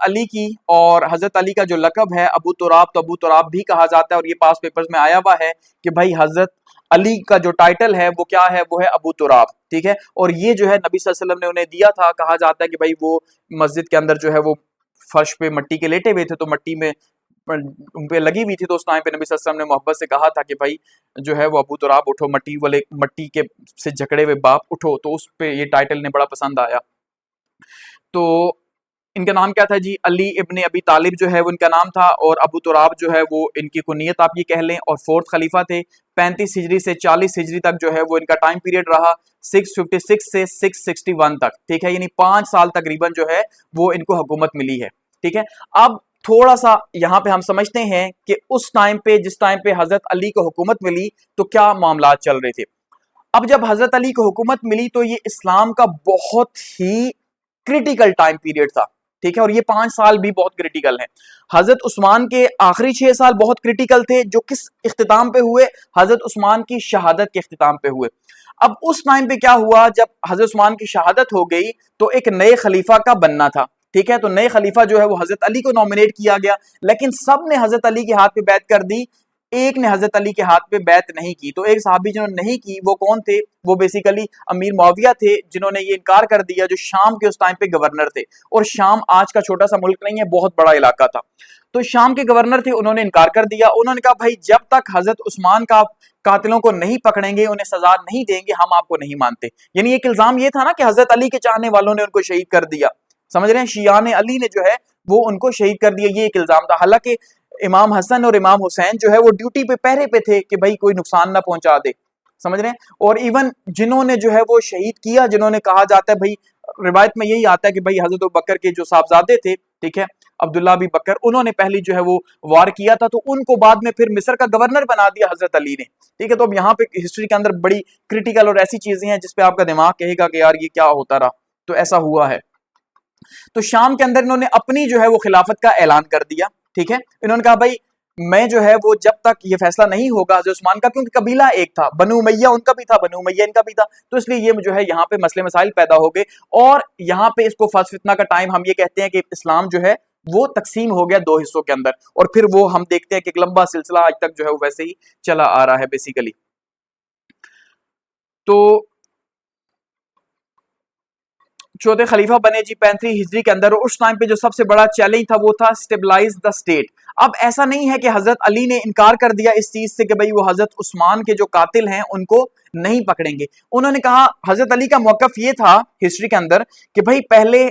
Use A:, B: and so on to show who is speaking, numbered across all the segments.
A: अली की, और हजरत अली का जो लकब है अबू तुराब, तो अबू तुराब भी कहा जाता है, और ये पास पेपर्स में आया हुआ है कि भाई हजरत अली का जो टाइटल है वो क्या है, वो है अबू तुराब, ठीक है। और ये जो है नबी सल्लल्लाहु अलैहि वसल्लम ने उन्हें दिया था। कहा जाता है कि भाई वो मस्जिद के अंदर जो है वो फर्श पे मट्टी के लेटे हुए थे, तो मट्टी में उन पे लगी हुई थी, तो उस टाइम पे नबी सल्लल्लाहु अलैहि वसल्लम ने मोहब्बत से कहा था कि भाई जो है वो अबू तुराब उठो, मट्टी वाले मट्टी के से जकड़े हुए बाप उठो, तो उस पे ये टाइटल ने बड़ा पसंद आया। तो इनका नाम क्या था जी, अली इब्ने अबी तालिब जो है वो इनका नाम था, और अबू तुराब जो है वो इनकी कुनियत आप ये कह लें, और फोर्थ खलीफा थे। 35 हिजरी से 40 हिजरी तक जो है वो इनका टाइम पीरियड रहा, 656 से 661 तक, ठीक है, यानी 5 साल तकरीबन जो है वो इनको हुकूमत मिली है, ठीक है। अब थोड़ा सा यहाँ पे हम समझते हैं कि उस टाइम पे, जिस टाइम पे हजरत अली को हुकूमत मिली, तो क्या मामला चल रहे थे। अब जब हजरत अली को हुकूमत मिली तो ये इस्लाम का बहुत ही क्रिटिकल टाइम पीरियड था, ठीक है, और ये 5 साल भी बहुत क्रिटिकल है। हजरत उस्मान के आखिरी 6 साल बहुत क्रिटिकल थे, जो किस इख्तिताम पे हुए, हजरत उस्मान की शहादत के इख्तिताम पे हुए। अब उस टाइम पे क्या हुआ, जब हजरत उस्मान की शहादत हो गई तो एक नए खलीफा का बनना था, ठीक है, तो नए खलीफा जो है वो हजरत अली को नॉमिनेट किया गया, लेकिन सब ने हजरत अली के हाथ पे बैत कर दी, एक ने हजरत अली के हाथ पे बैत नहीं की। तो एक साहबी जिन्होंने नहीं की वो कौन थे, वो बेसिकली अमीर मुआविया थे, जिन्होंने ये इनकार कर दिया, जो शाम के उस टाइम पे गवर्नर थे, और शाम आज का छोटा सा मुल्क नहीं है, बहुत बड़ा इलाका था। तो शाम के गवर्नर थे, उन्होंने इनकार कर दिया। उन्होंने कहा भाई जब तक हजरत उस्मान का कातिलों को नहीं पकड़ेंगे, उन्हें सजा नहीं देंगे, हम आपको नहीं मानते। यानी एक इल्जाम ये था ना कि हजरत अली के चाहने वालों ने उनको शहीद कर दिया, समझ रहे हैं, शियाने अली ने जो है वो उनको शहीद कर दिया, ये एक इल्जाम था। हालांकि इमाम हसन और इमाम हुसैन जो है वो ड्यूटी पे पहरे पे थे कि भाई कोई नुकसान ना पहुंचा दे, समझ रहे हैं। और इवन जिन्होंने जो है वो शहीद किया, जिन्होंने, कहा जाता है भाई, रिवायत में यही आता है कि भाई हजरत बकर के जो साहबजादे थे, ठीक है, अब्दुल्ला बी बकर, उन्होंने पहली जो है वो वार किया था, तो उनको बाद में फिर मिस्र का गवर्नर बना दिया हजरत अली ने, ठीक है। तो अब यहाँ पे हिस्ट्री के अंदर बड़ी क्रिटिकल और ऐसी चीजें हैं जिसपे आपका दिमाग कहेगा कि यार ये क्या होता रहा, तो ऐसा हुआ है। तो शाम के अंदर इन्होंने अपनी जो है वो खिलाफत का ऐलान कर दिया, ठीक है। इन्होंने कहा भाई मैं जो है वो जब तक ये फैसला नहीं होगा हजरत उस्मान का, क्योंकि कबीला एक था, बनु उमैया उनका भी था, बनु उमैया इनका भी था, तो इसलिए ये जो है यहाँ पे मसले मसाइल पैदा हो गए, और यहाँ पे इसको फर्स्ट फितना का टाइम हम ये कहते हैं कि इस्लाम जो है वो तकसीम हो गया 2 हिस्सों के अंदर, और फिर वो हम देखते हैं कि एक लंबा सिलसिला आज तक जो है वो वैसे ही चला आ रहा है बेसिकली। तो चौथे खलीफा बने जी 35 हिजरी के अंदर, उस टाइम पे जो सबसे बड़ा चैलेंज था वो था स्टेबलाइज द स्टेट। अब ऐसा नहीं है कि हजरत अली ने इनकार कर दिया इस चीज से कि भाई वो हजरत उस्मान के जो कातिल हैं उनको नहीं पकड़ेंगे। उन्होंने कहा, हजरत अली का मौकफ ये था हिस्ट्री के अंदर कि भाई पहले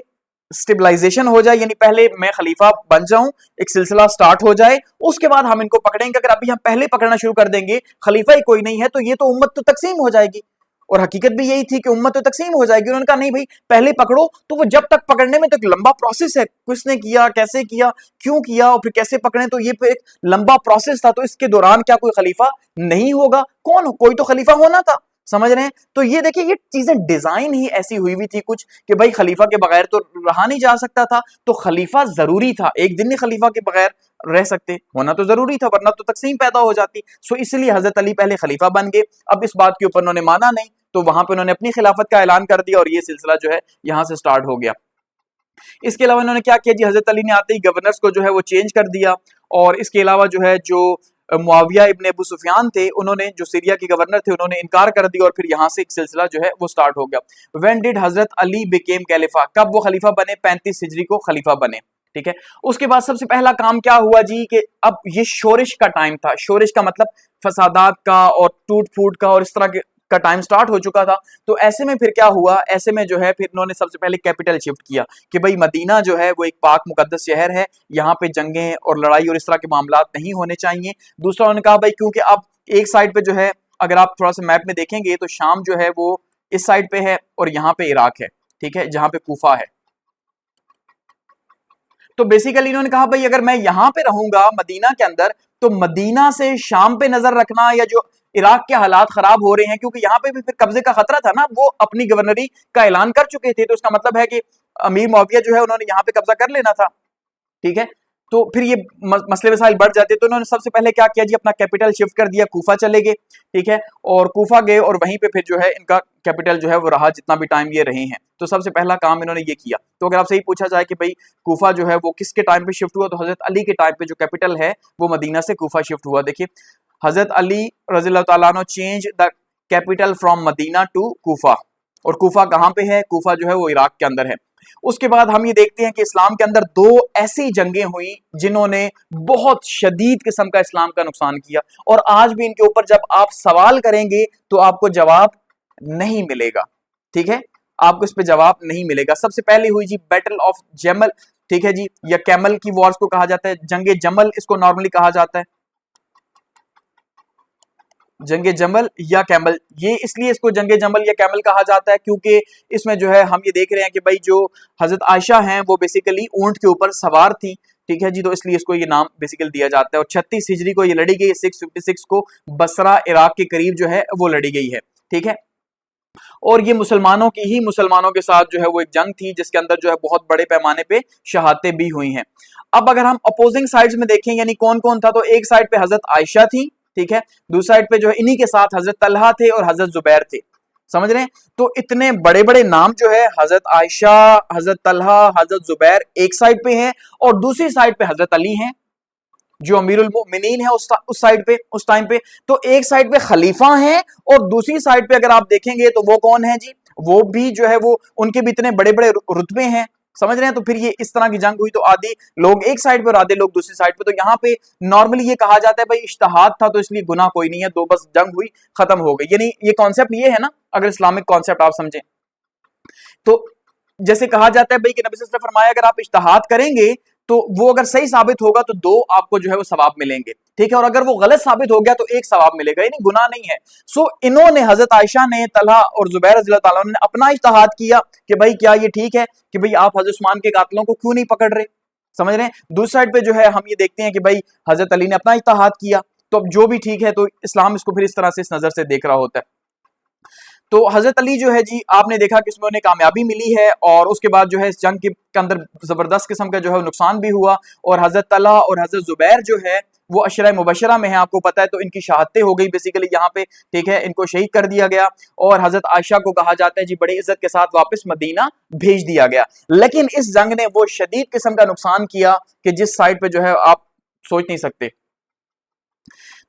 A: स्टेबलाइजेशन हो जाए, यानी पहले मैं खलीफा बन जाऊं, एक सिलसिला स्टार्ट हो जाए, उसके बाद हम इनको पकड़ेंगे। अगर अभी हम पहले पकड़ना शुरू कर देंगे, खलीफा ही कोई नहीं है, तो ये तो उम्मत तो तकसीम हो जाएगी, और हकीकत भी यही थी कि उम्मत तो तकसीम हो जाएगी। उन्होंने कहा नहीं भाई पहले पकड़ो, तो वो जब तक पकड़ने में तो एक लंबा प्रोसेस है, किसने किया, कैसे किया, क्यों किया, और फिर कैसे पकड़े, तो ये फिर एक लंबा प्रोसेस था। तो इसके दौरान क्या कोई खलीफा नहीं होगा, कौन, कोई तो खलीफा होना था, समझ रहे हैं। तो ये देखिए ये चीजें डिजाइन ही ऐसी हुई हुई थी कुछ कि भाई खलीफा के बगैर तो रहा नहीं जा सकता था, तो खलीफा जरूरी था, एक दिन नहीं खलीफा के बगैर रह सकते, होना तो जरूरी था, वरना तो तकसीम पैदा हो जाती। सो इसलिए हजरत अली पहले खलीफा बन गए। अब इस बात के ऊपर उन्होंने माना नहीं, तो वहां पे उन्होंने अपनी खिलाफत का ऐलान कर दिया, और ये सिलसिला जो है यहां से स्टार्ट हो गया। इसके अलावा इन्होंने क्या किया जी, हजरत अली ने आते ही गवर्नर्स को जो है वो चेंज कर दिया, और इसके अलावा जो है जो मुआविया इब्ने अबू सुफियान थे, उन्होंने, जो सीरिया के गवर्नर थे, उन्होंने इनकार कर दिया, और फिर यहां से एक सिलसिला जो है वो स्टार्ट हो गया। When did Hazrat Ali became खलीफा, कब वो खलीफा बने, 35 हिजरी को खलीफा बने, ठीक है। उसके बाद सबसे पहला काम क्या हुआ जी कि अब ये शोरिश का टाइम था, शोरिश का मतलब फसादात का और टूट फूट का और इस तरह का टाइम स्टार्ट हो चुका था। तो ऐसे में फिर क्या हुआ, ऐसे में जो है फिर इन्होंने सबसे पहले कैपिटल शिफ्ट किया कि भाई मदीना जो है वो एक पाक मुकद्दस शहर है, यहाँ पे जंगें और लड़ाई और इस तरह के मामला नहीं होने चाहिए। दूसरा उन्होंने कहा भाई क्योंकि अब एक साइड पे जो है, अगर आप थोड़ा सा मैप में देखेंगे तो शाम जो है वो इस साइड पे है, और यहाँ पे इराक है, ठीक है, जहां पे कूफा है। तो बेसिकली इन्होंने कहा भाई अगर मैं यहां पे रहूंगा मदीना के अंदर, तो मदीना से शाम पे नजर रखना, या जो इराक के हालात खराब हो रहे हैं, क्योंकि यहाँ पे भी फिर कब्जे का खतरा था ना, वो अपनी गवर्नरी का ऐलान कर चुके थे, तो इसका मतलब है कि अमीर मुआविया जो है उन्होंने यहाँ पे कब्जा कर लेना था, ठीक है। तो फिर ये मसले वसाइल बढ़ जाते। तो इन्होंने सबसे पहले क्या किया जी, अपना कैपिटल शिफ्ट कर दिया, कूफा चले गए, ठीक है, और कूफा गए और वहीं पे फिर जो है इनका कैपिटल जो है वो रहा जितना भी टाइम ये रहे हैं। तो सबसे पहला काम इन्होंने ये किया। तो अगर आपसे ही पूछा जाए कि भाई कूफा जो है वो किसके टाइम पे शिफ्ट हुआ, तो हजरत अली के टाइम पे जो कैपिटल है वो मदीना से कूफा शिफ्ट हुआ। देखिए हजरत अली रज़ियल्लाहु ताला अन्हु change the capital from Medina to Kufa, और कूफा कहाँ पे है, कूफा जो है वो इराक के अंदर है। उसके बाद हम ये देखते हैं कि इस्लाम के अंदर दो ऐसी जंगें हुई जिन्होंने बहुत शदीद किस्म का इस्लाम का नुकसान किया, और आज भी इनके ऊपर जब आप सवाल करेंगे तो आपको जवाब नहीं मिलेगा, ठीक है, आपको इस पे जवाब नहीं मिलेगा। सबसे पहले हुई जी बैटल ऑफ जमल, ठीक है जी, या कैमल की वॉर्स को कहा जाता है, जंगे जमल इसको नॉर्मली कहा जाता है, जंगे जमल या कैमल। ये इसलिए इसको जंगे जमल या कैमल कहा जाता है क्योंकि इसमें जो है हम ये देख रहे हैं कि भाई जो हजरत आयशा हैं वो बेसिकली ऊंट के ऊपर सवार थी, ठीक है जी, तो इसलिए इसको ये नाम बेसिकली दिया जाता है। और 36 हिजरी को ये लड़ी गई, 656 को बसरा इराक के करीब जो है वो लड़ी गई है, ठीक है। और ये मुसलमानों के साथ जो है वो एक जंग थी जिसके अंदर जो है बहुत बड़े पैमाने पे शहादतें भी हुई हैं। अब अगर हम अपोजिंग साइड्स में देखें यानी कौन कौन था, तो एक साइड पे हजरत आयशा थी, ठीक है, दूसरी साइड पे जो है इन्हीं के साथ हजरत तलहा थे और हजरत जुबैर थे, समझ रहे हैं। तो इतने बड़े बड़े नाम जो है हजरत आयशा, हजरत तलहा, हजरत जुबैर एक साइड पे हैं, और दूसरी साइड पे हजरत अली हैं जो अमीरुल मोमिनीन है उस साइड पे, उस टाइम पे। तो एक साइड पे खलीफा हैं और दूसरी साइड पे अगर आप देखेंगे तो वो कौन है जी, वो भी जो है वो उनके भी इतने बड़े बड़े रुतबे हैं, समझ रहे हैं। तो फिर ये इस तरह की जंग हुई, तो आधे लोग एक साइड पे और आधे लोग दूसरी साइड पे। तो यहाँ पे नॉर्मली ये कहा जाता है भाई इज्तिहाद था तो इसलिए गुनाह कोई नहीं है, तो बस जंग हुई खत्म हो गई। यानी ये कॉन्सेप्ट ये है ना, अगर इस्लामिक कॉन्सेप्ट आप समझें तो जैसे कहा जाता है भाई कि नबी सल्लल्लाहु अलैहि वसल्लम ने फरमाया अगर आप इज्तिहाद करेंगे तो वो अगर सही साबित होगा तो 2 आपको जो है वो सवाब मिलेंगे, ठीक है, और अगर वो गलत साबित हो गया तो 1 सवाब मिलेगा, यानी गुनाह नहीं है। सो इन्होंने हजरत आयशा ने, तलहा और जुबैर रज़ियल्लाहु ताला ने अपना इज्तिहाद किया कि भाई क्या ये ठीक है कि भाई आप हजरत उस्मान के कातिलों को क्यों नहीं पकड़ रहे, समझ रहे हैं। दूसरी साइड पे जो है हम ये देखते हैं कि भाई हजरत अली ने अपना इज्तिहाद किया, तो अब जो भी ठीक है, तो इस्लाम इसको फिर इस तरह से इस नजर से देख रहा होता है। तो हजरत अली जो है जी आपने देखा कि इसमें उन्हें कामयाबी मिली है, और उसके बाद जो है इस जंग के अंदर जबरदस्त किस्म का जो है नुकसान भी हुआ, और हजरत तलहा और हजरत जुबैर जो है वो अशरा मुबशरा में है, आपको पता है, तो इनकी शहादतें हो गई बेसिकली यहाँ पे, ठीक है, इनको शहीद कर दिया गया, और हजरत आयशा को कहा जाता है जी बड़ी इज्जत के साथ वापस मदीना भेज दिया गया। लेकिन इस जंग ने वो शदीद किस्म का नुकसान किया कि जिस साइड पे जो है आप सोच नहीं सकते।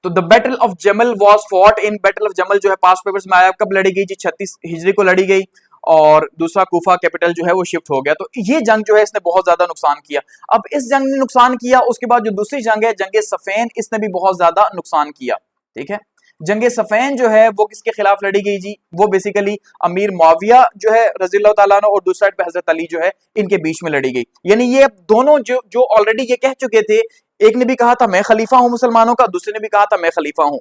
A: तो द बैटल ऑफ जमल was fought in, battle of जमल जो है पास्ट पेपर्स में आया, कब लड़ी गई जी, 36 हिजरी को लड़ी गई, और दूसरा कूफा कैपिटल जो है वो शिफ्ट हो गया। तो ये जंग जो है इसने बहुत ज्यादा नुकसान किया। अब इस जंग ने नुकसान किया, उसके बाद जो दूसरी जंग है जंग सफेन, इसने भी बहुत ज्यादा नुकसान किया, ठीक है। जंग सफेन जो है वो किसके खिलाफ लड़ी गई जी, वो बेसिकली अमीर मुआविया जो है रज़ियल्लाहु ताला अन्हु और दूसरी साइड पे हजरत अली जो है इनके बीच में लड़ी गई। यानी ये दोनों जो ऑलरेडी ये कह चुके थे, एक ने भी कहा था मैं खलीफा हूं मुसलमानों का, दूसरे ने भी कहा था मैं खलीफा हूं,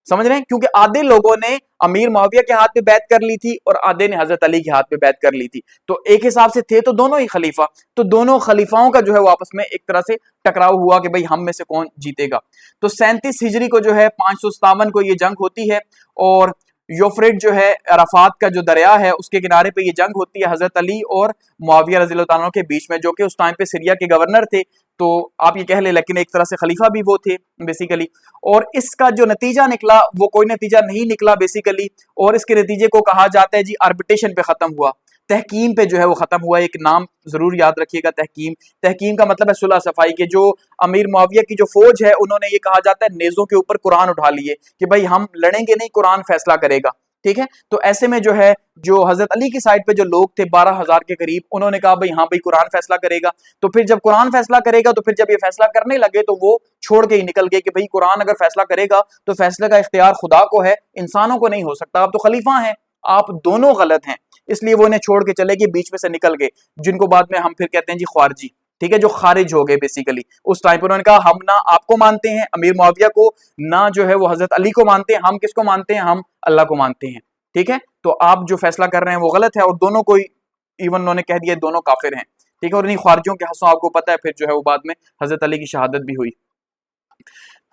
A: समझ रहे हैं, क्योंकि आधे लोगों ने अमीर मुआविया के हाथ पे बैत कर ली थी और आधे ने हजरत अली के हाथ पे बैत कर ली थी। तो एक हिसाब से थे तो दोनों ही खलीफा, तो दोनों खलीफाओं का जो है वो आपस में एक तरह से टकराव हुआ कि भाई हम में से कौन जीतेगा। तो 37 हिजरी को जो है 557 को ये जंग होती है, और यूफ्रेट जो है अराफात का जो दरिया है उसके किनारे पे ये जंग होती है हजरत अली और मुआविया रज़ियल्लाहु ताला अन्हु के बीच में, जो कि उस टाइम पे सीरिया के गवर्नर थे, तो आप ये कह ले, लेकिन एक तरह से खलीफा भी वो थे बेसिकली। और इसका जो नतीजा निकला वो कोई नतीजा नहीं निकला बेसिकली, और इसके नतीजे को कहा जाता है जी आर्बिट्रेशन पे खत्म हुआ, तहकीम पे जो है वो खत्म हुआ। एक नाम जरूर याद रखिएगा, तहकीम। तहकीम का मतलब है सुलह सफाई के। जो अमीर मुआविया की जो फौज है उन्होंने ये कहा जाता है नेज़ों के ऊपर कुरान उठा लिए कि भाई हम लड़ेंगे नहीं, कुरान फैसला करेगा, ठीक है। तो ऐसे में जो है जो हजरत अली की साइड पे जो लोग थे 12,000 के करीब, उन्होंने कहा भाई हाँ भाई कुरान फैसला करेगा। तो फिर जब कुरान फैसला करेगा, तो फिर जब ये फैसला करने लगे तो वो छोड़ के ही निकल गए कि भाई कुरान अगर फैसला करेगा तो फैसले का इख्तियार खुदा को है, इंसानों को नहीं हो सकता, आप तो खलीफा हैं, आप दोनों गलत हैं। इसलिए वो इन्हें छोड़ के चले गए, बीच में से निकल गए, जिनको बाद में हम फिर कहते हैं जी ख्वारजी, ठीक है, जो खारिज हो गए बेसिकली। उस टाइम पर उन्होंने कहा हम ना आपको मानते हैं अमीर मुआविया को, ना जो है वो हजरत अली को मानते हैं, हम किसको मानते हैं, हम अल्लाह को मानते हैं, ठीक है। तो आप जो फैसला कर रहे हैं वो गलत है, और दोनों को इवन उन्होंने कह दिया दोनों काफिर हैं, ठीक है। और इन्हीं ख्वारजियों के हंसों आपको पता है फिर जो है वो बाद में हजरत अली की शहादत भी हुई।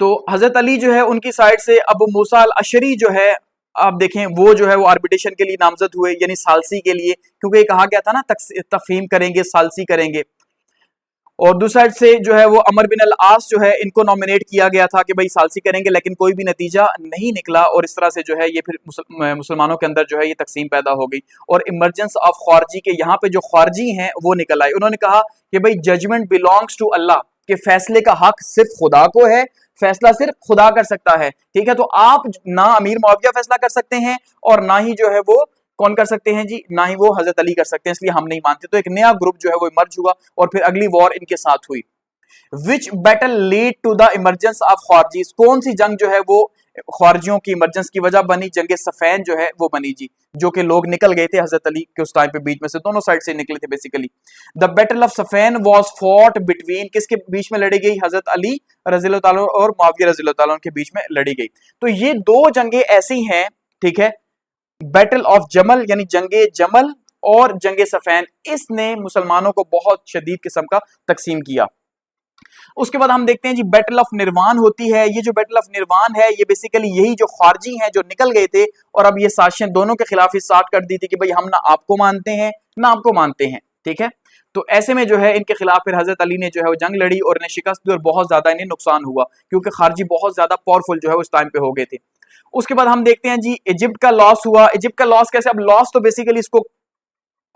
A: तो हजरत अली जो है उनकी साइड से अबू मूसा अल अशरी जो है, आप देखें वो जो है वो आर्बिट्रेशन के लिए नामजद हुए, यानी सालसी के लिए, क्योंकि ये कहा गया था ना तफहीम करेंगे, सालसी करेंगे। और दूसरी साइड से जो है वो अमर बिन अल आस जो है इनको नॉमिनेट किया गया था कि भाई सालसी करेंगे, लेकिन कोई भी नतीजा नहीं निकला और इस तरह से जो है ये फिर मुसलमानों के अंदर जो है ये तकसीम पैदा हो गई। और इमरजेंस ऑफ खारजी के यहाँ पे जो खारजी हैं वो निकल आए। उन्होंने कहा कि भाई जजमेंट बिलोंग्स टू अल्लाह, के फैसले का हक सिर्फ खुदा को है, फैसला सिर्फ खुदा कर सकता है। ठीक है, तो आप ना अमीर मुआविया फैसला कर सकते हैं और ना ही जो है वो कौन कर सकते हैं जी, ना ही वो हजरत अली कर सकते हैं, इसलिए हम नहीं मानते। तो एक नया ग्रुप जो है वो इमर्ज हुआ और फिर अगली वॉर इनके साथ हुई। Which battle lead to the emergence of Kharijis, कौन सी जंग जो है वो खारजियों की इमरजेंस की वजह बनी? जंग सफैन जो है वो बनी जी, जो कि लोग निकल गए थे हजरत अली के उस टाइम पे, बीच में से दोनों साइड से निकले थे basically. The battle of Siffin was fought between, किसके बीच में लड़ी गई? हजरत अली रज़ियल्लाहु ताला और मुआविया रज़ियल्लाहु ताला के बीच में लड़ी गई। तो ये दो जंगे ऐसी हैं, ठीक है, बैटल ऑफ जमल यानी जंगे जमल और जंगे सफैन, इसने मुसलमानों को बहुत शदीद किस्म का तकसीम किया। उसके बाद हम देखते हैं जी बैटल ऑफ निर्वाण होती है। ये जो बैटल ऑफ निर्वाण है ये बेसिकली यही जो खारजी हैं जो निकल गए थे और अब ये साजिशें दोनों के खिलाफ ही स्टार्ट कर दी थी कि भाई हम ना आपको मानते हैं ना आपको मानते हैं। ठीक है, तो ऐसे में जो है इनके खिलाफ फिर हजरत अली ने जो है वो जंग लड़ी और इन्हें शिकस्त दी और बहुत ज्यादा इन्हें नुकसान हुआ क्योंकि खारजी बहुत ज्यादा पावरफुल जो है उस टाइम पे हो गए थे। उसके बाद हम देखते हैं जी इजिप्ट का लॉस हुआ। इजिप्ट का लॉस कैसे? अब लॉस तो बेसिकली इसको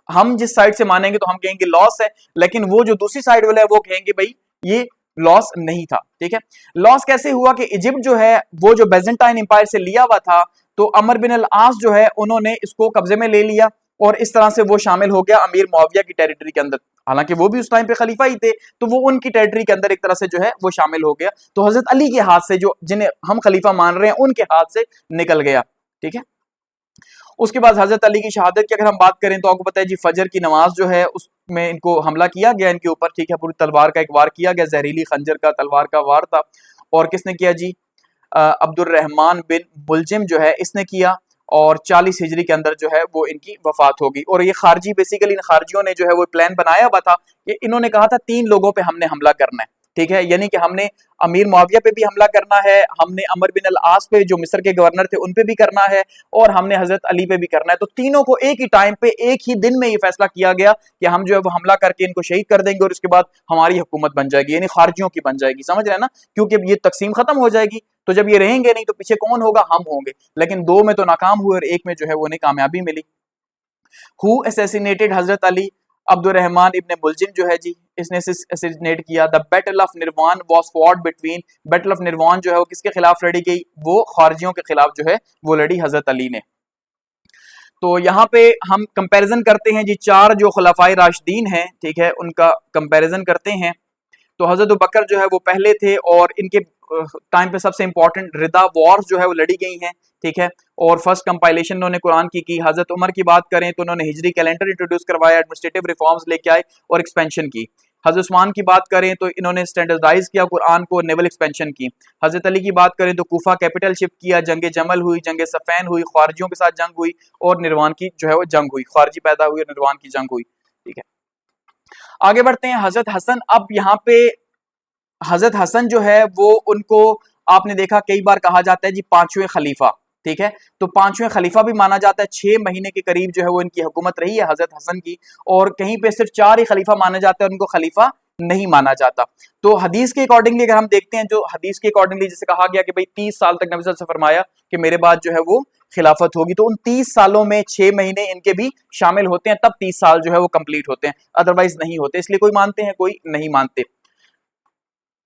A: हम जिस साइड से मानेंगे तो हम कहेंगे लॉस है, लेकिन वो जो दूसरी साइड वाला है वो कहेंगे भाई ये लॉस नहीं था। ठीक है, लॉस कैसे हुआ कि इजिप्ट जो है वो जो बेजेंटाइन एम्पायर से लिया हुआ था, तो अमर बिन अल आस जो है उन्होंने इसको कब्जे में ले लिया और इस तरह से वो शामिल हो गया अमीर मुआविया की टेरिटरी के अंदर। हालांकि वो भी उस टाइम पे खलीफा ही थे, तो वो उनकी टेरिटरी के अंदर एक तरह से जो है वो शामिल हो गया। तो हजरत अली के हाथ से, जो जिन्हें हम खलीफा मान रहे हैं, उनके हाथ से निकल गया। ठीक है, उसके बाद हजरत अली की शहादत की अगर हम बात करें तो आपको पता है जी फजर की नमाज जो है उसमें इनको हमला किया गया इनके ऊपर। ठीक है, पूरी तलवार का एक वार किया गया, जहरीली खंजर का तलवार का वार था। और किसने किया जी? अब्दुर्रहमान बिन मुलजिम जो है इसने किया और 40 हिजरी के अंदर जो है वो इनकी वफात होगी। और ये खारजी बेसिकली इन खारजियों ने जो है वो प्लान बनाया हुआ था कि इन्होंने कहा था 3 लोगों पे हमने हमला करना है। ठीक है, यानी कि हमने अमीर मुआविया पे भी हमला करना है, हमने अमर बिन अल आस पे जो मिस्र के गवर्नर थे उन पे भी करना है और हमने हजरत अली पे भी करना है। तो तीनों को एक ही टाइम पे एक ही दिन में ये फैसला किया गया कि हम जो है वो हमला करके इनको शहीद कर देंगे और उसके बाद हमारी हुकूमत बन जाएगी, यानी खारजियों की बन जाएगी। समझ रहे हैं ना, क्योंकि ये तकसीम खत्म हो जाएगी, तो जब ये रहेंगे नहीं तो पीछे कौन होगा? हम होंगे। लेकिन 2 में तो नाकाम हुए और 1 में जो है वो उन्हें कामयाबी मिली। Who assassinated Hazrat Ali? Abdurrahman इब्ने मुलजिम जो है जी इसने असैसिनेट किया। द बैटल ऑफ निर्वाण was fought between, battle of निर्वाण जो है वो किसके खिलाफ लड़ी गई? वो खारजियों के खिलाफ जो है वो लड़ी हजरत अली ने। तो यहाँ पे हम कंपैरिजन करते हैं जी 4 जो खुलाफाए राशिदीन हैं, ठीक है, उनका कंपैरिजन करते हैं। तो हजरत बकर जो है वो पहले थे और इनके टाइम पे सबसे इंपॉर्टेंट रिदा वॉर्स जो है वो लड़ी गई हैं। ठीक है, और फर्स्ट कंपाइलेशन उन्होंने कुरान की। हजरत उमर की बात करें तो उन्होंने हिजरी कैलेंडर इंट्रोड्यूस करवाया, एडमिनिस्ट्रेटिव रिफॉर्म्स लेके आए और एक्सपेंशन की। हजरत उस्मान की बात करें तो इन्होंने स्टैंडर्डाइज किया कुरान को, नेवल एक्सपेंशन की। हजरत अली की बात करें तो कूफा कैपिटल शिफ्ट किया, जंग जमल हुई, जंग सफैन हुई, खारजियों के साथ जंग हुई और निर्वाण की जो है वो जंग हुई, खारजी पैदा हुई और निर्वाण की जंग हुई। ठीक है, आगे बढ़ते हैं। हजरत हसन, अब यहाँ पे हजरत हसन जो है वो उनको आपने देखा कई बार कहा जाता है जी 5वें खलीफा। ठीक है, तो 5वें खलीफा भी माना जाता है। 6 महीने के करीब जो है वो इनकी हुकूमत रही है हजरत हसन की, और कहीं पे सिर्फ 4 ही खलीफा माना जाता है, उनको खलीफा नहीं माना जाता। तो हदीस के अकॉर्डिंगली अगर हम देखते हैं, जो हदीस के अकॉर्डिंगली जैसे कहा गया कि भाई 30 साल तक नबी सल्लल्लाहु अलैहि वसल्लम ने फरमाया कि मेरे बाद जो है वो खिलाफत होगी, तो उन 30 सालों में 6 महीने इनके भी शामिल होते हैं, तब 30 साल जो है वो कंप्लीट होते हैं, अदरवाइज नहीं होते। इसलिए कोई मानते हैं कोई नहीं मानते।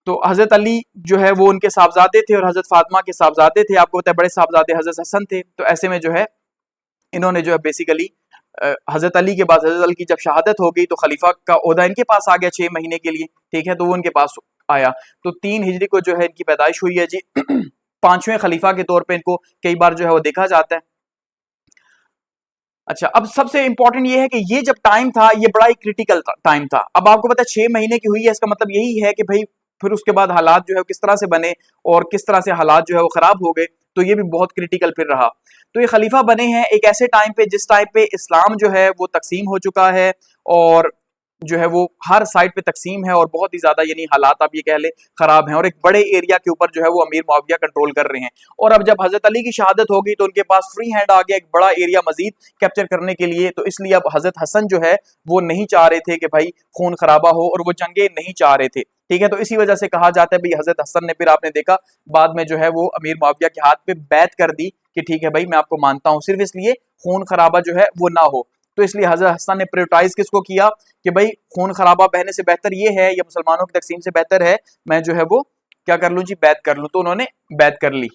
A: तो हजरत अली जो है वो उनके साहबजादे थे और हजरत फातिमा के साहबजादे थे। आपको पता है बड़े साहबजादे हजरत हसन थे। तो ऐसे में जो है इन्होंने जो है बेसिकली हजरत अली के बाद हजरत अली की जब शहादत हो गई तो खलीफा का ओहदा इनके पास आ गया 6 महीने के लिए। ठीक है, तो वो उनके पास आया। तो 3 हिजरी को जो है इनकी पैदाइश हुई है जी। 5वें खलीफा के तौर पे इनको कई बार जो है वो देखा जाता है। अच्छा, अब सबसे इंपॉर्टेंट ये है कि ये जब टाइम था ये बड़ा ही क्रिटिकल टाइम था। अब आपको पता है 6 महीने की हुई है, इसका मतलब यही है कि भाई फिर उसके बाद हालात जो है किस तरह से बने और किस तरह से हालात जो है वो खराब हो गए, तो ये भी बहुत क्रिटिकल फिर रहा। तो ये खलीफा बने हैं एक ऐसे टाइम पे जिस टाइम पे इस्लाम जो है वो तकसीम हो चुका है और जो है वो हर साइड पे तकसीम है और बहुत ही ज्यादा यानी हालात आप ये कह ले खराब हैं और एक बड़े एरिया के ऊपर जो है वो अमीर मुआविया कंट्रोल कर रहे हैं। और अब जब हजरत अली की शहादत होगी तो उनके पास फ्री हैंड आ गया एक बड़ा एरिया मजीद कैप्चर करने के लिए। तो इसलिए अब हजरत हसन जो है वो नहीं चाह रहे थे कि भाई खून खराबा हो और वो जंगे नहीं चाह रहे थे, ठीक है। तो इसी वजह से कहा जाता है भाई हजरत हसन ने फिर आपने देखा बाद में जो है वो अमीर मुआविया के हाथ पे बैत कर दी कि ठीक है भाई मैं आपको मानता हूं, सिर्फ इसलिए खून खराबा जो है वो ना हो। तो इसलिए हजरत हसन ने प्रायोरिटाइज किसको किया कि भाई खून खराबा बहने से बेहतर ये है या मुसलमानों की तकसीम से बेहतर है मैं जो है वो क्या कर लूं जी, बैत कर लूं। तो उन्होंने बैत कर ली।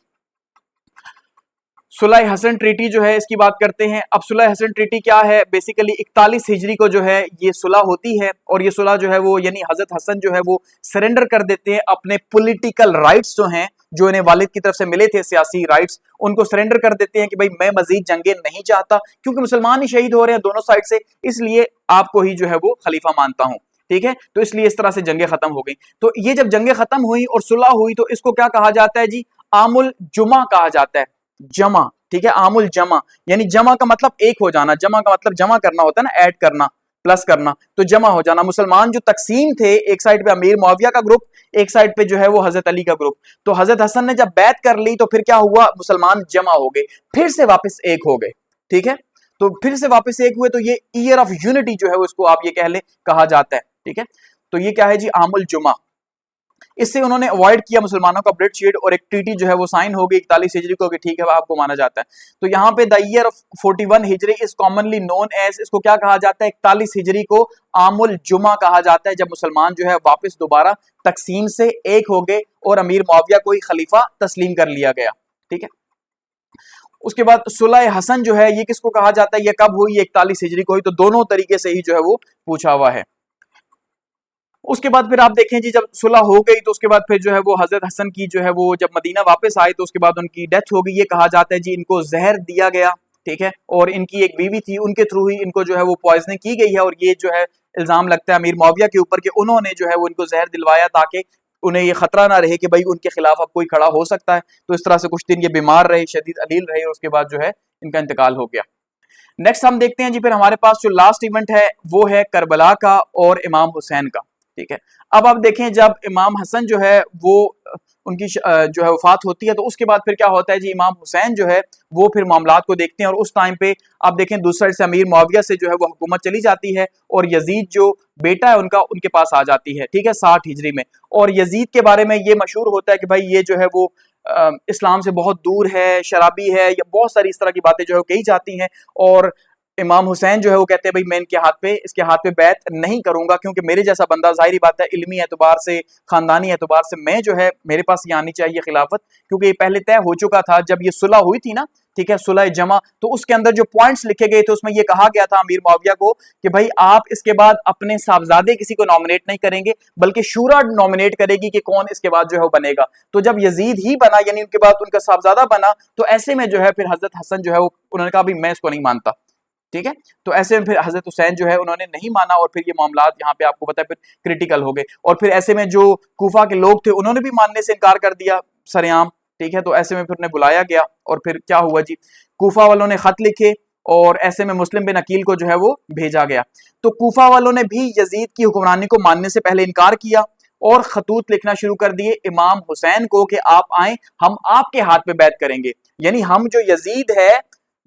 A: सुलह हसन ट्रीटी जो है इसकी बात करते हैं। अब सुलह हसन ट्रीटी क्या है, बेसिकली 41 हिजरी को जो है ये सुलह होती है और ये सुलह जो है वो यानी हजरत हसन जो है वो सरेंडर कर देते हैं अपने पॉलिटिकल राइट्स जो हैं, जो इन्हें वालिद की तरफ से मिले थे सियासी राइट्स, उनको सरेंडर कर देते हैं कि भाई मैं मजीद जंगे नहीं चाहता क्योंकि मुसलमान ही शहीद हो रहे हैं दोनों साइड से, इसलिए आपको ही जो है वो खलीफा मानता हूं, ठीक है। तो इसलिए इस तरह से जंगे खत्म हो गई। तो ये जब जंगे खत्म हुई और सुलह हुई तो इसको क्या कहा जाता है जी, आमुल जुमा कहा जाता है, जमा, ठीक है। आमुल जमा यानी जमा का मतलब एक हो जाना, जमा का मतलब जमा करना होता है ना, ऐड करना, प्लस करना, तो जमा हो जाना। मुसलमान जो तकसीम थे, एक साइड पे अमीर मुआविया का ग्रुप, एक साइड पे जो है वो हजरत अली का ग्रुप। तो हजरत हसन ने जब बैत कर ली तो फिर क्या हुआ, मुसलमान जमा हो गए, फिर से वापस एक हो गए, ठीक है। तो फिर से वापस एक हुए तो ये ईयर ऑफ यूनिटी जो है उसको आप ये कह ले कहा जाता है, ठीक है। तो ये क्या है जी, आमुल जुमा। इससे उन्होंने अवॉइड किया मुसलमानों का ब्लडशेड और एक ट्रीटी जो है वो साइन हो गई 41 हिजरी को कि ठीक है आपको माना जाता है। तो यहाँ पे द ईयर ऑफ 41 हिजरी इज कॉमनली नोन एज, इसको क्या कहा जाता है, 41 हिजरी को आमुल जुमा कहा जाता है, जब मुसलमान जो है वापस दोबारा तकसीम से एक हो गए और अमीर मुआविया को ही खलीफा तस्लीम कर लिया गया, ठीक है। उसके बाद सुलह हसन जो है ये किसको कहा जाता है, ये कब हुई, 41 हिजरी को हुई। तो दोनों तरीके से ही जो है वो पूछा हुआ है। उसके बाद फिर आप देखें जी, जब सुलह हो गई तो उसके बाद फिर जो है वो हजरत हसन की जो है वो जब मदीना वापस आए तो उसके बाद उनकी डेथ हो गई। ये कहा जाता है जी इनको जहर दिया गया, ठीक है। और इनकी एक बीवी थी, उनके थ्रू ही इनको जो है वो पॉइजनिंग की गई है और ये जो है इल्जाम लगता है अमीर मुआविया के ऊपर कि उन्होंने जो है वो इनको जहर दिलवाया ताकि उन्हें ये खतरा ना रहे कि भाई उनके खिलाफ अब कोई खड़ा हो सकता है। तो इस तरह से कुछ दिन ये बीमार रहे, शदीद अलील रहे और उसके बाद जो है इनका इंतकाल हो गया। नेक्स्ट हम देखते हैं जी, फिर हमारे पास जो लास्ट इवेंट है वो है करबला का और इमाम हुसैन का, ठीक है। अब आप देखें जब इमाम हसन जो है वो उनकी जो है वफात होती है तो उसके बाद फिर क्या होता है जी, इमाम हुसैन जो है वो फिर मामलात को देखते हैं और उस टाइम पे आप देखें दूसरी से अमीर मुआविया से जो है वो हुकूमत चली जाती है और यजीद जो बेटा है उनका उनके पास आ जाती है, ठीक है, 60 हिजरी में। और यजीद के बारे में ये मशहूर होता है कि भाई ये जो है वो इस्लाम से बहुत दूर है, शराबी है, या बहुत सारी इस तरह की बातें जो है कही जाती हैं। और इमाम हुसैन जो है वो कहते हैं भाई मैं इसके हाथ पे बैत नहीं करूंगा क्योंकि मेरे जैसा बंदा, जाहिर बात है इल्मी एतबार से, खानदानी एतबार से मैं जो है मेरे पास ये आनी चाहिए खिलाफत, क्योंकि ये पहले तय हो चुका था जब ये सुलह हुई थी ना, ठीक है, सुलह जमा। तो उसके अंदर जो पॉइंट्स लिखे गए थे उसमें ये कहा गया था अमीर मुआविया को कि भाई आप इसके बाद अपने साहबजादे किसी को नॉमिनेट नहीं करेंगे बल्कि शूरा नॉमिनेट करेगी कि कौन इसके बाद जो है वो बनेगा। तो जब यजीद ही बना यानी उनके बाद उनका साहबजादा बना तो ऐसे में जो है फिर हजरत हसन जो है वो उन्होंने कहा भाई मैं इसको नहीं मानता, ठीक है। तो ऐसे में फिर हजरत हुसैन जो है उन्होंने नहीं माना और फिर ये मामलात यहाँ पे आपको पता है फिर क्रिटिकल हो गए। और फिर ऐसे में जो कूफा के लोग थे उन्होंने भी मानने से इनकार कर दिया सरेआम, ठीक है। तो ऐसे में फिर उन्हें बुलाया गया और फिर क्या हुआ जी, कूफा वालों ने खत लिखे और ऐसे में मुस्लिम बिन अकील को जो है वो भेजा गया। तो कूफा वालों ने भी यजीद की हुक्मरानी को मानने से पहले इनकार किया और खतूत लिखना शुरू कर दिए इमाम हुसैन को कि आप आए, हम आपके हाथ पे बैत करेंगे, यानी हम जो यजीद है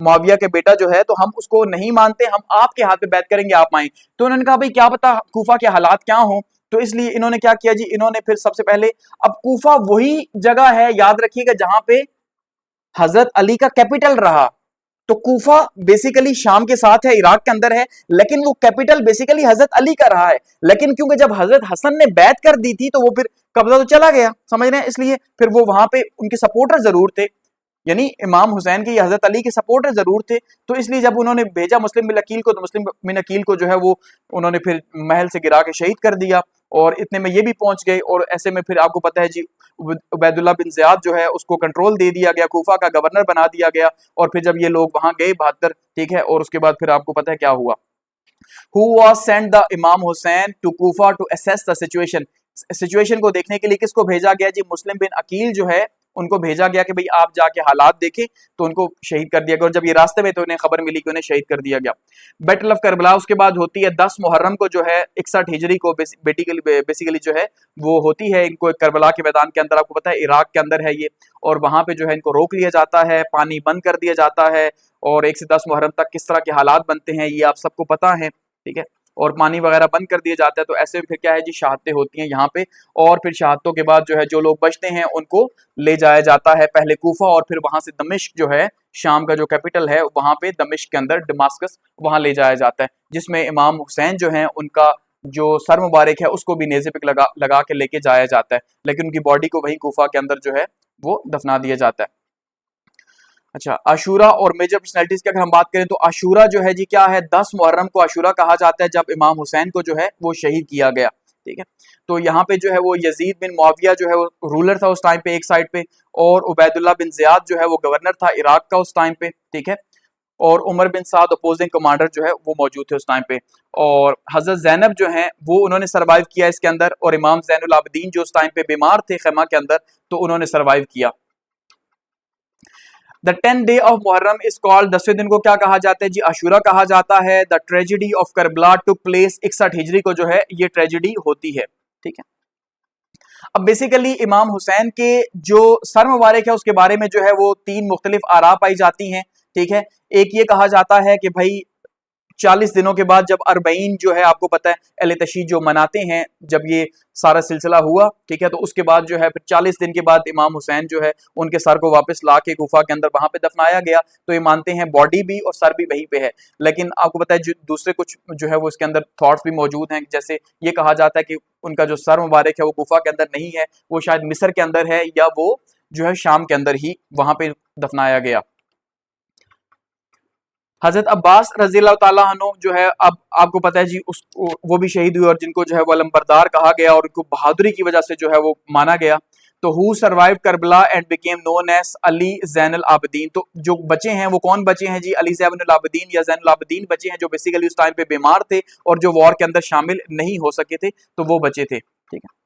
A: मुआविया के बेटा जो है तो हम उसको नहीं मानते, हम आपके हाथ पे बैत करेंगे, आप आए। तो उन्होंने कहा भाई क्या पता कूफा के हालात क्या हो। तो इसलिए इन्होंने क्या किया जी, इन्होंने फिर सबसे पहले, अब कूफा वही जगह है याद रखिएगा जहां पे हजरत अली का कैपिटल रहा। तो कूफा बेसिकली शाम के साथ है, इराक के अंदर है, लेकिन वो कैपिटल बेसिकली हजरत अली का रहा है। लेकिन क्योंकि जब हजरत हसन ने बैत कर दी थी तो वो फिर कब्जा तो चला गया, समझ रहे हैं, इसलिए फिर वो वहां पे उनके सपोर्टर जरूर थे, यानी इमाम हुसैन के या हजरत अली के सपोर्टर जरूर थे। तो इसलिए जब उन्होंने भेजा मुस्लिम बिन अकील को तो मुस्लिम बिन अकील को जो है वो उन्होंने फिर महल से गिरा के शहीद कर दिया और इतने में ये भी पहुंच गए। और ऐसे में फिर आपको पता है जी उबैदुल्लाह बिन ज़ियाद जो है उसको कंट्रोल दे दिया गया, कूफा का गवर्नर बना दिया गया। और फिर जब ये लोग वहां गए 72, ठीक है, और उसके बाद फिर आपको पता है क्या हुआ, who was sent the imam Hussain to Kufa to assess the situation. Situation को देखने के लिए किसको भेजा गया जी, मुस्लिम बिन अकील जो है उनको भेजा गया कि भाई आप जाके हालात देखें, तो उनको शहीद कर दिया गया। और जब ये रास्ते में तो उन्हें खबर मिली कि उन्हें शहीद कर दिया गया। बैटल ऑफ करबला उसके बाद होती है 10 मुहर्रम को, जो है 61 हिजरी को बेसिकली जो है वो होती है। इनको करबला के मैदान के अंदर, आपको पता है इराक के अंदर है ये, और वहां पे जो है इनको रोक लिया जाता है, पानी बंद कर दिया जाता है, और 1 से 10 मुहर्रम तक किस तरह के हालात बनते हैं ये आप सबको पता है, ठीक है। और पानी वगैरह बंद कर दिया जाता है। तो ऐसे में फिर क्या है जी, शहादतें होती हैं यहाँ पे, और फिर शहादतों के बाद जो है जो लोग बचते हैं उनको ले जाया जाता है पहले कूफा, और फिर वहां से दमिश्क जो है शाम का जो कैपिटल है वहां पे दमिश्क के अंदर दमास्कस, वहां ले जाया जाता है, जिसमें इमाम हुसैन जो है उनका जो सर मुबारक है उसको भी नेज़े पे लगा लगा के लेके जाया जाता है, लेकिन उनकी बॉडी को वही कूफा के अंदर जो है वो दफना दिया जाता है। अच्छा, आशूरा और मेजर पर्सनैलिटीज की अगर हम बात करें तो आशूरा जो है जी क्या है, 10 मुहर्रम को आशूरा कहा जाता है, जब इमाम हुसैन को जो है वो शहीद किया गया, ठीक है। तो यहाँ पे जो है वो यजीद बिन मुआविया जो है वो रूलर था उस टाइम पे एक साइड पे, और उबैदुल्लाह बिन जियाद जो है वो गवर्नर था इराक का उस टाइम पे, ठीक है। और उमर बिन साद अपोजिंग कमांडर जो है वो मौजूद थे उस टाइम पे। और हजरत जैनब जो है वो उन्होंने सर्वाइव किया इसके अंदर, और इमाम जैनुल आबिदीन जो उस टाइम पे बीमार थे खेमा के अंदर, तो उन्होंने सर्वाइव किया। The 10th day of Muharram is called, 10वें दिन को क्या कहा जाता है जी, आशूरा कहा जाता है। The tragedy of Karbala took place, 61 हिजरी को जो है ये ट्रेजिडी होती है, ठीक है। अब बेसिकली इमाम हुसैन के जो सर मुबारक है उसके बारे में जो है वो 3 मुख्तलिफ आरा पाई जाती हैं, ठीक है। एक ये कहा जाता है कि भाई 40 दिनों के बाद जब अरबईन जो है आपको पता है अहले तशय्युद जो मनाते हैं, जब ये सारा सिलसिला हुआ, ठीक है, तो उसके बाद जो है फिर 40 दिन के बाद इमाम हुसैन जो है उनके सर को वापस ला के गुफा के अंदर वहां पे दफनाया गया। तो ये मानते हैं बॉडी भी और सर भी वहीं पे है, लेकिन आपको पता है जो दूसरे कुछ जो है वो इसके अंदर थॉट्स भी मौजूद हैं। जैसे ये कहा जाता है कि उनका जो सर मुबारक है वो गुफा के अंदर नहीं है, वो शायद मिस्र के अंदर है, या वो जो है शाम के अंदर ही वहां पे दफनाया गया। हजरत अब्बास रजी अल्लाह ताला अन्हु जो है, अब आपको पता है जी उस वो भी शहीद हुए, और जिनको जो है वो अलमबरदार कहा गया, और उनको बहादुरी की वजह से जो है वो माना गया। तो who survive Karbala and became known as Ali Zainul Abidin, तो जो बचे हैं वो कौन बचे हैं जी, अली जैनुल आबिदीन या जैनुल आबिदीन बचे हैं, जो बेसिकली उस टाइम पे बीमार थे और जो वॉर के अंदर शामिल नहीं हो सके थे, तो वो बचे थे, ठीक है।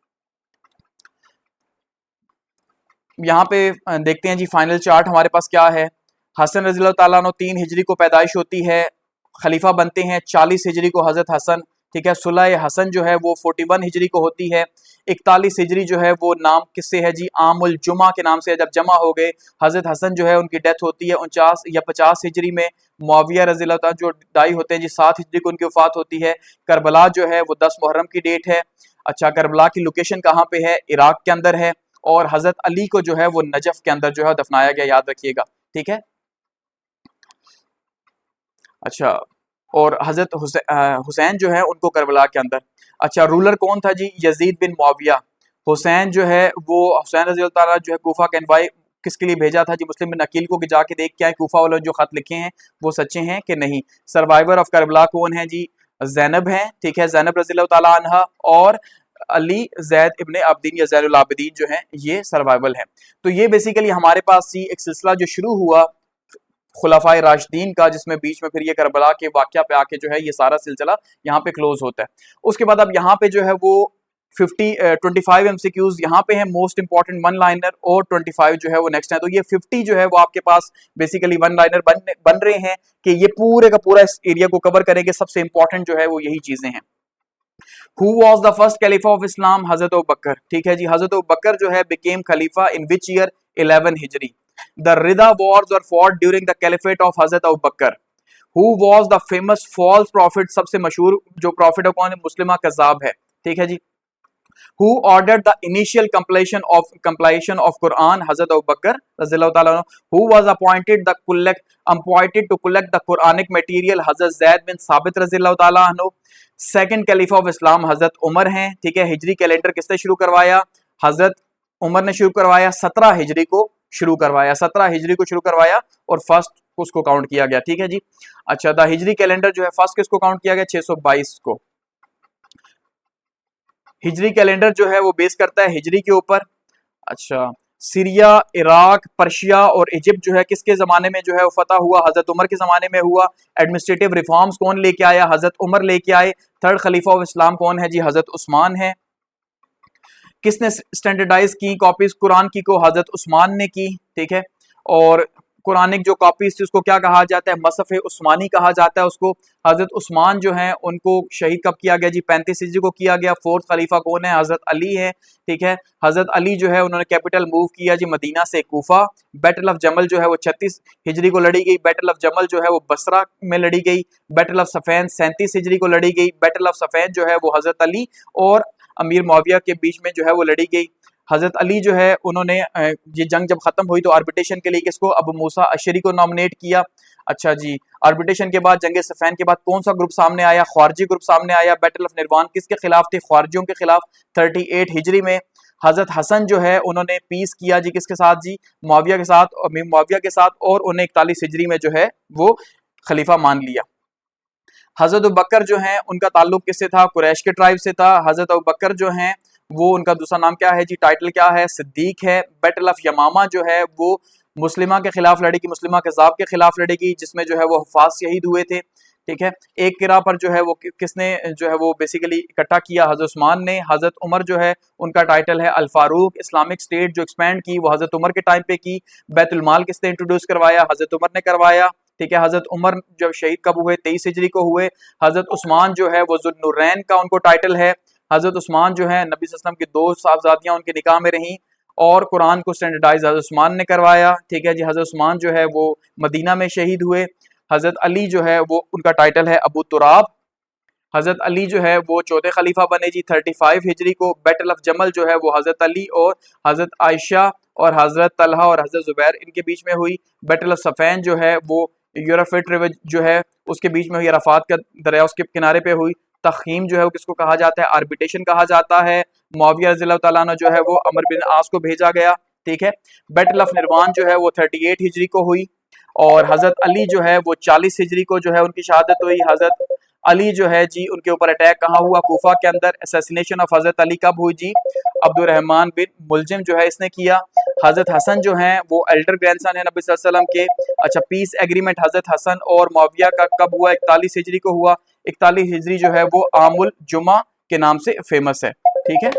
A: यहाँ पे देखते हैं जी फाइनल चार्ट हमारे पास क्या है। हसन रज़ी अल्लाह ताला अन्हु 3 हिजरी को पैदाइश होती है, खलीफा बनते हैं 40 हिजरी को हजरत हसन, ठीक है। सुलह हसन जो है वो 41 हिजरी को होती है। 41 हिजरी जो है वो नाम किससे है जी, आमुल जुमा के नाम से, जब जमा हो गए हजरत हसन जो है उनकी डेथ होती है 49 या 50 हिजरी में। मुआविया रज़ी अल्लाह ताला जो दाई होते हैं जी 7 हिजरी को उनकी वफात होती है। करबला जो है वो 10 मुहर्रम की डेट है। अच्छा, करबला की लोकेशन कहाँ पे है, इराक के अंदर है, और हजरत अली को जो है वो नजफ के अंदर जो है दफनाया गया, याद रखिएगा, ठीक है। अच्छा, और हजरत हुसैन जो है उनको करबला के अंदर। अच्छा, रूलर कौन था जी, यजीद बिन मुआविया। हुसैन जो है वो हुसैन रज़ी अल्लाह ताला जो है कूफा का एनवाई किसके लिए भेजा था जी, मुस्लिम बिन अकील को, कि जाके देख के आए कूफा वालों जो खत लिखे हैं वो सच्चे हैं कि नहीं। सर्वाइवर ऑफ करबला कौन है जी, जैनब है, ठीक है, जैनब रज़ी अल्लाह ताला अन्हा, और अली जैद इब्ने आबिदीन या जैनुल आबिदीन जो हैं ये सर्वाइवल है। तो ये बेसिकली हमारे पास ही एक सिलसिला जो शुरू हुआ खुलाफाए राशिदीन का, जिसमें बीच में फिर ये करबला के वाक़या पे आके जो है ये सारा सिलसिला यहाँ पे क्लोज होता है। उसके बाद अब यहाँ पे जो है वो 25 MCQs यहाँ पे है, मोस्ट इंपॉर्टेंट वन लाइनर, और 25 जो है वो नेक्स्ट है। तो ये 50 जो है वो आपके पास बेसिकली वन लाइनर बन रहे हैं कि ये पूरे का पूरा इस एरिया को कवर करेंगे। सबसे इंपॉर्टेंट जो है वो यही चीजें हैं। Who was the first Khalifa of Islam, Hazrat Abu बकर, ठीक है जी। हजरत अबू बकर जो है became caliph in which year, 11 Hijri. The Ridda wars were fought during the caliphate of Hazrat Abu Bakr. Who was the famous false prophet, सबसे मशहूर जो profit है कौन है, मुस्लिमा कज़ाब है, ठीक है जी। Who ordered the initial compilation of Quran, Hazrat Abu Bakr रज़ियल्लाहु ताला अन्हु। Who was appointed to collect the Quranic material, Hazrat Zaid bin Sabit रज़ियल्लाहु ताला अन्हु। सेकंड खलीफा ऑफ इस्लाम हजरत उमर हैं, ठीक है। हिजरी कैलेंडर किसने शुरू करवाया, हजरत उमर ने शुरू करवाया, 17 हिजरी को शुरू करवाया, 17 हिजरी को शुरू करवाया, और फर्स्ट उसको काउंट किया गया, ठीक है जी। अच्छा, द हिजरी कैलेंडर जो है फर्स्ट किसको काउंट किया गया, 622 को। हिजरी कैलेंडर जो है वो बेस करता है हिजरी के ऊपर। अच्छा, सीरिया, इराक, पर्शिया और इजिप्ट जो है किसके जमाने में जो है वो फतह हुआ, हजरत उमर के जमाने में हुआ। एडमिनिस्ट्रेटिव रिफॉर्म्स कौन लेके आया, हजरत उमर लेके आए। थर्ड खलीफा ऑफ इस्लाम कौन है जी, हजरत उस्मान है। किसने स्टैंडर्डाइज की कॉपीज कुरान की को हजरत उस्मान ने की, ठीक है। और कुरानिक जो कॉपीज थी उसको क्या कहा जाता है, मसफ़ उस्मानी कहा जाता है उसको। हजरत उस्मान जो हैं उनको शहीद कब किया गया जी, 35 हिजरी को किया गया। फोर्थ खलीफा कौन है, हजरत अली है, ठीक है। हजरत अली जो है उन्होंने कैपिटल मूव किया जी मदीना से कूफा। बैटल ऑफ जमल जो है वो 36 हिजरी को लड़ी गई। बैटल ऑफ जमल जो है वो बसरा में लड़ी गई। बैटल ऑफ सफैन 37 हिजरी को लड़ी गई। बैटल ऑफ सफैन जो है वो हजरत अली और अमीर मुआविया के बीच में जो है वो लड़ी गई। हजरत अली जो है उन्होंने ये जंग जब खत्म हुई तो आर्बिट्रेशन के लिए किसको, अबू मूसा अशरी को नॉमिनेट किया। अच्छा जी, आर्बिट्रेशन के बाद जंग सफैन के बाद कौन सा ग्रुप सामने आया, ख्वारजी ग्रुप सामने आया। बैटल ऑफ निर्वान किसके खिलाफ थी, ख्वारजियों के खिलाफ 38 हिजरी में। हजरत हसन जो है उन्होंने पीस किया जी किसके साथ जी, मुआविया के साथ, मुआविया के साथ, और उन्हें 41 हिजरी में जो है वो खलीफा मान लिया। हजरत अबू बकर जो हैं उनका ताल्लुक किससे था, कुरैश के ट्राइब से था। हजरत अबू बकर जो हैं वो उनका दूसरा नाम क्या है जी, टाइटल क्या है, सिद्दीक है। बैटल ऑफ यमामा जो है वो मुस्लिमा के खिलाफ लड़ेगी, मुस्लिमा कज़ाब के खिलाफ लड़ेगी, जिसमें जो है वो हफ़ाज शहीद हुए थे, ठीक है। एक किरा पर जो है वो किसने जो है वो बेसिकली इकट्ठा किया, हजरत उस्मान ने। हजरत उमर जो है उनका टाइटल है अल फारूक। इस्लामिक स्टेट जो एक्सपेंड की वो हजरत उमर के टाइम पे की। बैतुल माल किसने इंट्रोड्यूस करवाया, हजरत उमर ने करवाया, ठीक है। हजरत उमर जब शहीद कब हुए, 23 हिजरी को हुए। हजरत उस्मान जो है वो ज़ुन्नुरैन का उनको टाइटल है। हजरत उस्मान जो है नबी सल्लल्लाहु अलैहि वसल्लम की 2 साहबजादियां उनके निकाह में रहीं और कुरान को स्टैंडर्डाइज हजरत उस्मान ने करवाया, ठीक है जी। हजरत उस्मान जो है वो मदीना में शहीद हुए। हजरत अली जो है वो उनका टाइटल है अबू तुराब। हजरत अली जो है वो चौथे खलीफा बने जी 35 हिजरी को। बैटल ऑफ जमल जो है वो हजरत अली और हजरत आयशा और हजरत तलहा और हजरत जुबैर इनके बीच में हुई। बैटल ऑफ सफैन जो है वो यूरोफेट रिवर जो है उसके बीच में हुई, अराफात का दरिया उसके किनारे पे हुई। तखीम जो है वो किसको कहा जाता है, आर्बिट्रेशन कहा जाता है। मुआविया रज़ियल्लाहु तआला अन्हु जो है वो अमर बिन आस को भेजा गया, ठीक है। बैटल ऑफ निर्वान जो है वो 38 हिजरी को हुई और हजरत अली जो है वो 40 हिजरी को जो है उनकी शहादत हुई। हजरत अली जो है जी उनके ऊपर अटैक कहाँ हुआ, कूफा के अंदर। असैसिनेशन ऑफ हजरत अली कब हुई जी, अब्दुर्रहमान बिन मुलजिम जो है इसने किया। हजरत हसन जो हैं वो एल्डर ग्रैंडसन है नबी सल्लल्लाहु अलैहि वसल्लम के। अच्छा, पीस एग्रीमेंट हजरत हसन और मुआविया का कब हुआ, 41 हिजरी को हुआ। 41 हिजरी जो है वो आमुल जुमा के नाम से फेमस है, ठीक है।